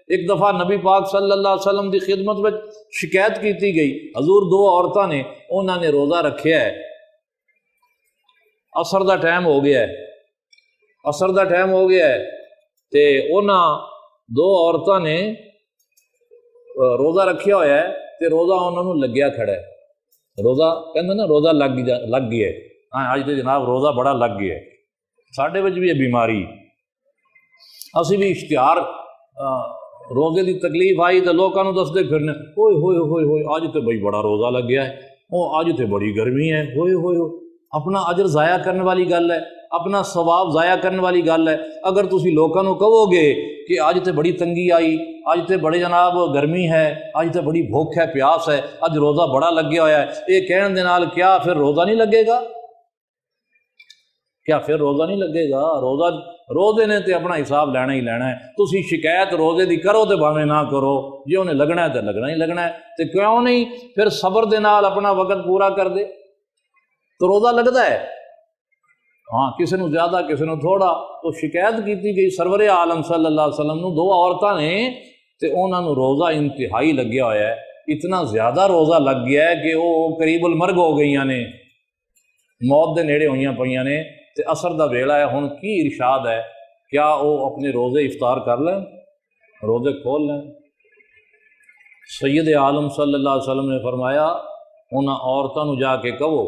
ایک دفعہ نبی پاک صلی اللہ علیہ وسلم کی خدمت میں شکایت کی گئی، حضور دو عورتوں نے انہوں نے روزہ رکھیا ہے، عصر دا ٹائم ہو گیا ہے، عصر دا ٹائم ہو گیا ہے، تے انہاں دو عورتوں نے روزہ رکھیا ہوا ہے تے روزہ انہوں نے لگیا کھڑا ہے، روزہ کہندے نا روزہ لگ گیا ہے، ہاں اج تے جناب روزہ بڑا لگ گیا ہے، ساڈے وچ بھی یہ بیماری، اسی بھی اشتہار روزے دی تکلیف آئی تو لوگوں دستے پھرنے، ہوئے ہوئے ہوئے ہوئے اج تو بھائی بڑا روزہ لگ گیا ہے، وہ اج تو بڑی گرمی ہے، ہوئے ہوئے ہوئے، اپنا اجر ضائع کرنے والی گل ہے، اپنا ثواب ضائع کرنے والی گل ہے۔ اگر تسی لوگوں کو کہو گے کہ اج تے بڑی تنگی آئی، اج تے بڑے جناب گرمی ہے، اج تے بڑی بھوک ہے، پیاس ہے، اج روزہ بڑا لگیا ہوا ہے، یہ کہنے دے نال کیا پھر روزہ نہیں لگے گا؟ کیا پھر روزہ نہیں لگے گا؟ روزے نے تے اپنا حساب لینا ہی لینا ہے۔ تسی شکایت روزے دی کرو تے بھاویں نہ کرو، جی انہیں لگنا ہے تے لگنا ہی لگنا ہے، تے کیوں نہیں پھر صبر دے نال اپنا وقت پورا کر دے تو روزہ لگتا ہے۔ ہاں کسی نے زیادہ کسی نے تھوڑا، تو شکایت کی گئی سرور عالم صلی اللہ علیہ وسلم نو، دو عورتوں نے تے انہوں نے روزہ انتہائی لگیا ہوا ہے، اتنا زیادہ روزہ لگ گیا ہے کہ وہ قریب المرگ ہو گئی نے، موت دے نیڑے ہوئیاں پئیاں نے، تے عصر دا ویلا ہے، ہن کی ارشاد ہے؟ کیا وہ اپنے روزے افطار کر لیں، روزے کھول لیں؟ سید عالم صلی اللہ علیہ وسلم نے فرمایا انہاں عورتوں نو جا کے کہو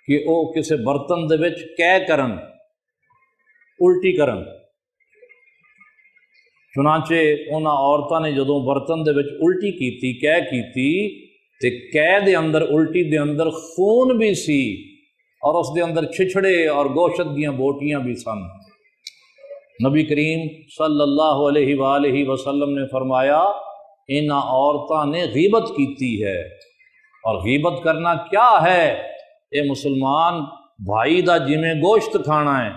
کہ وہ کسی برتن دے وچ کہہ کرن، الٹی کرن۔ چنانچہ انہاں عورتوں نے جدوں برتن دے وچ الٹی کیتی، کہہ کیتی، تے کہہ دے اندر الٹی دے اندر خون بھی سی اور اس دے اندر چھچھڑے اور گوشت دیاں بوٹیاں بھی سن۔ نبی کریم صلی اللہ علیہ وآلہ وسلم نے فرمایا انہاں عورتوں نے غیبت کیتی ہے، اور غیبت کرنا کیا ہے؟ اے مسلمان بھائی دا جویں گوشت کھانا ہے۔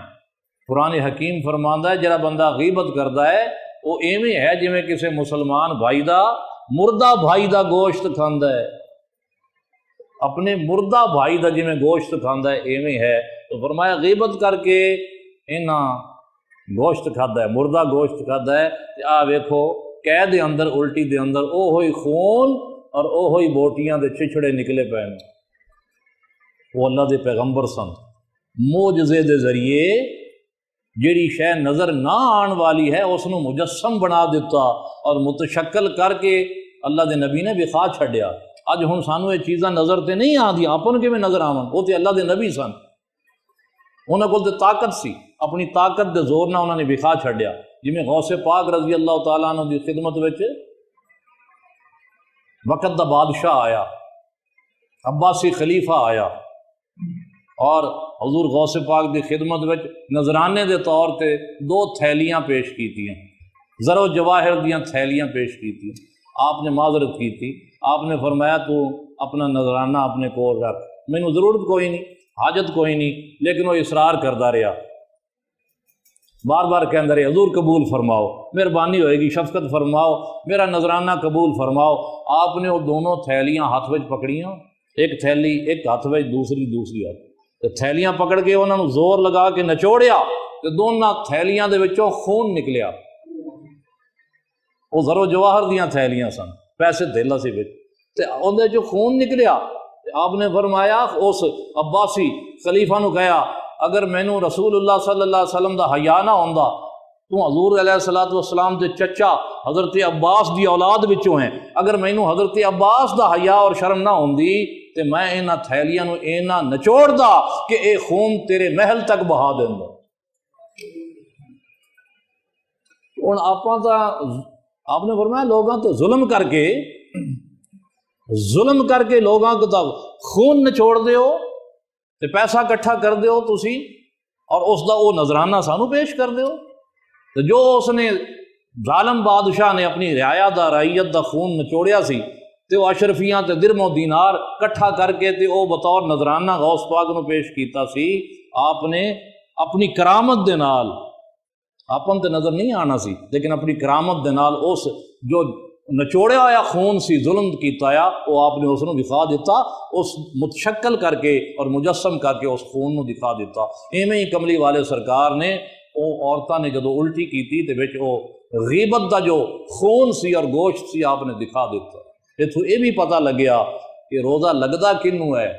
قرآن حکیم فرماندا ہے جڑا بندہ غیبت کردا ہے وہ ایویں ہے جویں کسی مسلمان بھائی دا، مردہ بھائی دا گوشت کھاندا ہے، اپنے مردہ بھائی دا جویں گوشت کھاندا ہے ایویں ہے۔ تو فرمایا غیبت کر کے انہاں گوشت کھادا ہے، مردہ گوشت کھادا ہے، تے آ ویکھو قے دے اندر الٹی دے اندر او ہوئی خون اور او ہوئی بوٹیاں دے چھچڑے نکلے پے نے۔ وہ اللہ دے پیغمبر سن، معجزے دے ذریعے جیڑی شے نظر نہ آن والی ہے اس نو مجسم بنا دیتا اور متشکل کر کے اللہ دے نبی نے بخا چھڈیا۔ اج ہن سانو یہ چیزاں نظر تے نہیں آندیاں، اپن کیویں نظر آون؟ وہ تے اللہ دے نبی سن، انہاں کول تے طاقت سی، اپنی طاقت دے زور نہ انہوں نے بخا چھڈیا۔ جویں غوث پاک رضی اللہ تعالیٰ عنہ دی خدمت وچ وقت دا بادشاہ آیا، عباسی خلیفہ آیا، اور حضور غوث پاک دی خدمت وچ نذرانے دے طور تے دو تھیلیاں پیش کیتیاں، زر و جواہر دیاں تھیلیاں پیش کیتیاں۔ آپ نے معذرت کی تھی، آپ نے فرمایا تو اپنا نذرانہ اپنے کول رکھ، مینوں ضرورت کوئی نہیں، حاجت کوئی نہیں، لیکن وہ اصرار کردا رہا، بار بار کہندا رہا حضور قبول فرماؤ، مہربانی ہوئے گی، شفقت فرماؤ، میرا نذرانہ قبول فرماؤ۔ آپ نے وہ دونوں تھیلیاں ہاتھ وچ پکڑیاں، ایک تھیلی ایک ہاتھ وچ، دوسری ہاتھ، تے تھیلیاں پکڑ کے انہوں نے زور لگا کے نچوڑیا تے دونوں تھیلیاں دے وچوں خون نکلیا۔ وہ زر و جواہر دیاں تھیلیاں سن، پیسے دھیلا سی وچ، تے اندر جو خون نکلیا تے آپ نے فرمایا اس عباسی خلیفہ نو کہا اگر مینوں رسول اللہ صلی اللہ علیہ وسلم دا حیا نہ ہوندا، تو حضور علیہ الصلوۃ والسلام دے چچا حضرت عباس دی اولاد وچوں ہیں، اگر مینوں حضرت عباس دا حیا اور شرم نہ ہوندی تے میں انہاں تھیلیاں نو اینا نچوڑدا کہ اے خون تیرے محل تک بہا دیندا۔ ہن آپاں تا آپ نے فرمایا لوگاں تے ظلم کر کے لوگاں کو تا خون نچوڑ دیو تے پیسہ کٹھا کر دیو تسی، اور اس دا وہ نذرانہ سانو پیش کر دیو۔ تو جو اس نے ظالم بادشاہ نے اپنی رعایا دا رعیت دا خون نچوڑیا سی تے وہ اشرفیاں تے درم و دینار کٹھا کر کے تے وہ بطور نذرانہ غوث پاک نو پیش کیتا سی۔ آپ نے اپنی کرامت دے نال، آپن تے نظر نہیں آنا سی لیکن اپنی کرامت دے نال اس جو نچوڑیا ہوا خون سی، ظلم کیتا ہے، وہ آپ نے اس نو دکھا دیتا، اس متشکل کر کے اور مجسم کر کے اس خون نو دکھا دیتا۔ ایویں ہی کملی والے سرکار نے وہ عورتاں نے جدو الٹی کیتی تے وچ وہ غیبت دا جو خون سی اور گوشت سی آپ نے دکھا دیتا۔ اتوں یہ بھی پتہ لگیا کہ روزہ لگتا کنوں ہے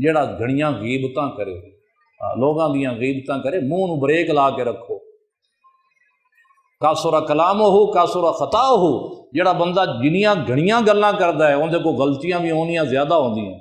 جڑا گھڑیاں غیبتاں کرے، لوگاں دیاں غیبتاں کرے، منہ نو بریک لا کے رکھو۔ کاسورا کلام ہو کاسورا خطا ہو، جڑا بندہ جنیاں گھڑیاں گلاں کردا ہے اندے کو غلطیاں بھی ہونیاں زیادہ ہوندیاں۔